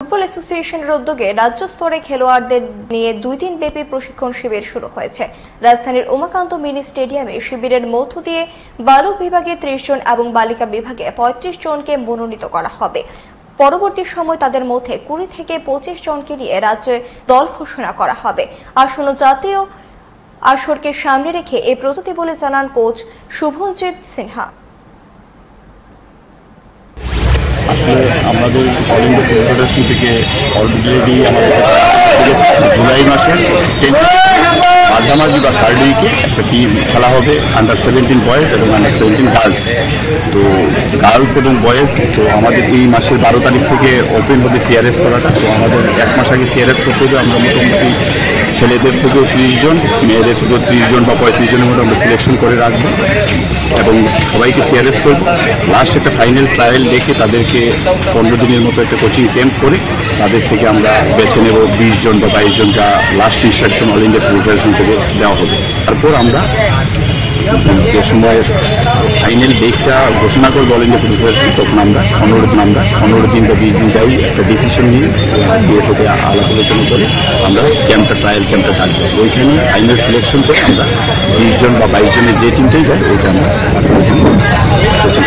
Football অ্যাসোসিয়েশনের উদ্যোগে রাজ্য স্তরে খেলোয়াড়দের নিয়ে 2 দিন ব্যাপী প্রশিক্ষণ শিবির শুরু হয়েছে। রাজধানীর উমাকান্ত মিনি স্টেডিয়ামে শিবিরের মধ্য দিয়ে বালক বিভাগে 30 জন এবং বালিকা বিভাগে 35 জনকে মনোনীত করা হবে। পরবর্তী সময় তাদের মধ্যে 20 থেকে 25 জনকে নিয়ে রাজ্যে দল ঘোষণা করা হবে। আসন্ন জাতীয় আসরকে সামনে রেখে এই প্রস্তুতি বলে জানান কোচ শুভনজিৎ সিনহা। আসলে আমাদের অল ইন্ডিয়া ফেডারেশন থেকে অলরেডি আমাদের জুলাই মাসের মাঝামাঝি বা থার্ড উইকে একটা টিম খেলা হবে আন্ডার 17 বয়েজ এবং আন্ডার 17 গার্লস। তো গার্লস এবং বয়েজ তো আমাদের এই মাসের 12 তারিখ থেকে ওপেন হবে সিআরএস করাটা। তো আমাদের 1 মাস আগে সিআরএস করতে হবে। আমরা মোটামুটি ছেলেদের থেকেও 30 জন, মেয়েদের থেকেও 30 জন বা 35 জনের মতো আমরা সিলেকশন করে রাখবো এবং সবাইকে সিআরএস করবো। লাস্ট একটা ফাইনাল ট্রায়াল দেখে তাদেরকে 15 দিনের মতো একটা কোচিং ক্যাম্প করে তাদের থেকে আমরা বেছে নেব 20 জন বা 22 জন, যা last instruction all India federation থেকে দেওয়া হবে। তারপর আমরা যে সময় ফাইনাল ডেটটা ঘোষণা করবো অল ইন্ডিয়া ফেডারেশন, তখন আমরা 15 দিন বা 20 দিন যাই একটা ডিসিশন নিয়ে দিয়ে থেকে আলাপ আলোচনা করে আমরা ট্রায়াল ক্যাম্পটা থাকবো। ওইখানে ফাইনাল সিলেকশন করে আমরা 20 জন বা 22 জনের যে টিমটাই যায় ওইটা আমরা কোচিং